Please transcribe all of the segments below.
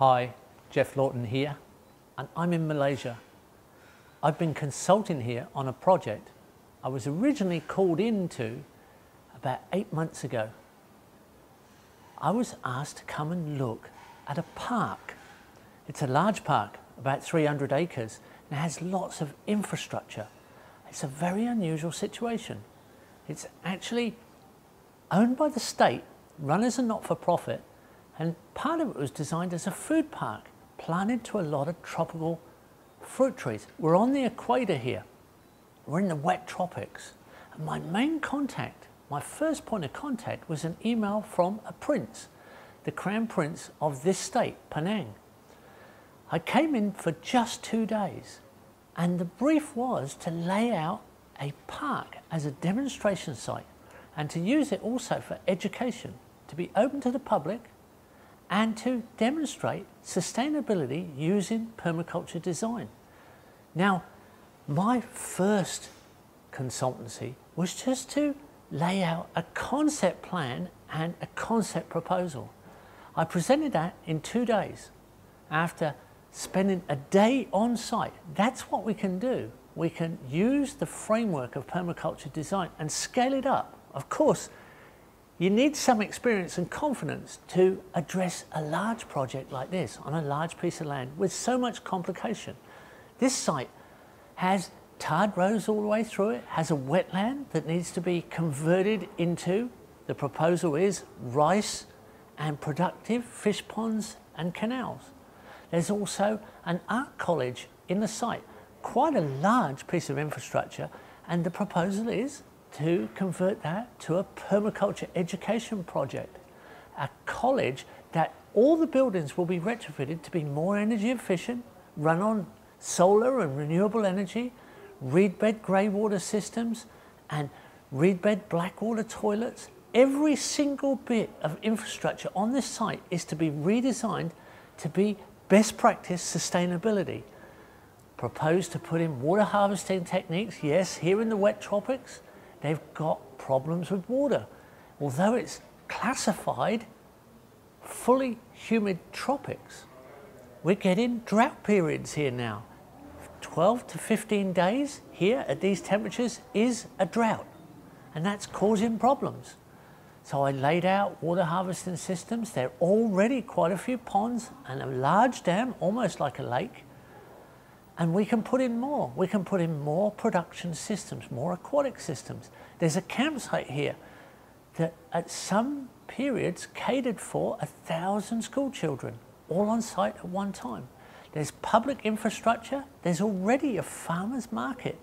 Hi, Geoff Lawton here, and I'm in Malaysia. I've been consulting here on a project I was originally called into about 8 months ago. I was asked to come and look at a park. It's a large park, about 300 acres, and it has lots of infrastructure. It's a very unusual situation. It's actually owned by the state, run as a not-for-profit, and part of it was designed as a food park, planted to a lot of tropical fruit trees. We're on the equator here. We're in the wet tropics. And my main contact, my first point of contact, was an email from a prince, the Crown Prince of this state, Penang. I came in for just 2 days, and the brief was to lay out a park as a demonstration site and to use it also for education, to be open to the public and to demonstrate sustainability using permaculture design. Now, my first consultancy was just to lay out a concept plan and a concept proposal. I presented that in 2 days after spending a day on site. That's what we can do. We can use the framework of permaculture design and scale it up. Of course, you need some experience and confidence to address a large project like this on a large piece of land with so much complication. This site has tarred rows all the way through it, has a wetland that needs to be converted into, the proposal is, rice and productive fish ponds and canals. There's also an art college in the site, quite a large piece of infrastructure, and the proposal is to convert that to a permaculture education project. A college that all the buildings will be retrofitted to be more energy efficient, run on solar and renewable energy, reed bed grey water systems and reed bed black water toilets. Every single bit of infrastructure on this site is to be redesigned to be best practice sustainability. Proposed to put in water harvesting techniques. Yes, here in the wet tropics, they've got problems with water. Although it's classified fully humid tropics, we're getting drought periods here now. 12 to 15 days here at these temperatures is a drought, and that's causing problems. So I laid out water harvesting systems. There are already quite a few ponds and a large dam, almost like a lake. And we can put in more. We can put in more production systems, more aquatic systems. There's a campsite here that at some periods catered for 1,000 school children, all on site at one time. There's public infrastructure. There's already a farmer's market.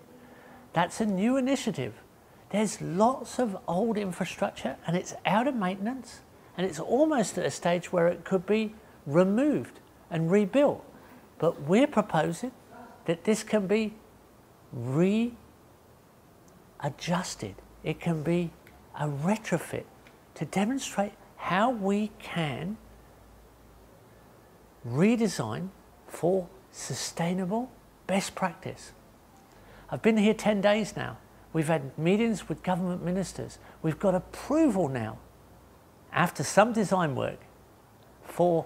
That's a new initiative. There's lots of old infrastructure and it's out of maintenance, and it's almost at a stage where it could be removed and rebuilt. But we're proposing that this can be readjusted. It can be a retrofit to demonstrate how we can redesign for sustainable best practice. I've been here 10 days now. We've had meetings with government ministers. We've got approval now, after some design work, for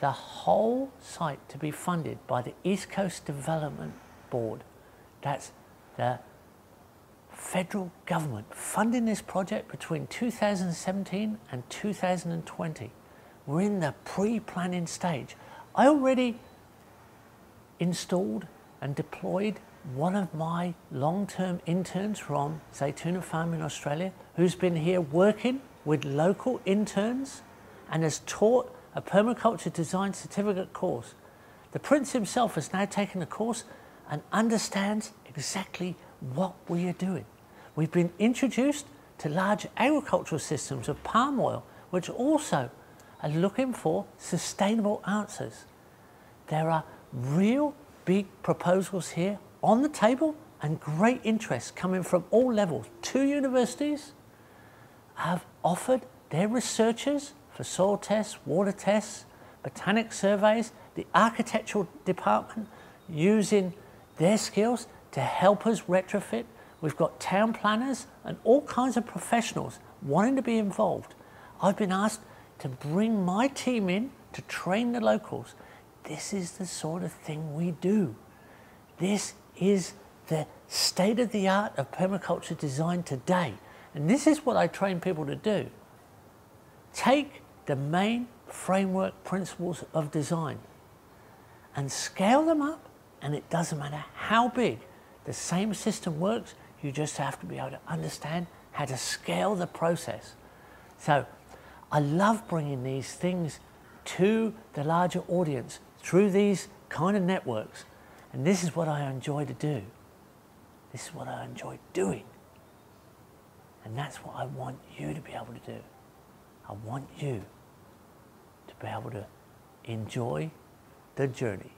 the whole site to be funded by the East Coast Development Board. That's the federal government funding this project between 2017 and 2020. We're in the pre-planning stage. I already installed and deployed one of my long-term interns from Zaytuna Farm in Australia, who's been here working with local interns and has taught a permaculture design certificate course. The Prince himself has now taken the course and understands exactly what we are doing. We've been introduced to large agricultural systems of palm oil, which also are looking for sustainable answers. There are real big proposals here on the table and great interest coming from all levels. 2 universities have offered their researchers for soil tests, water tests, botanic surveys, the architectural department using their skills to help us retrofit. We've got town planners and all kinds of professionals wanting to be involved. I've been asked to bring my team in to train the locals. This is the sort of thing we do. This is the state of the art of permaculture design today. And this is what I train people to do. Take the main framework principles of design and scale them up, and it doesn't matter how big the same system works, you just have to be able to understand how to scale the process. So I love bringing these things to the larger audience through these kind of networks, and this is what I enjoy to do. This is what I enjoy doing, and that's what I want you to be able to do. I want you to be able to enjoy the journey.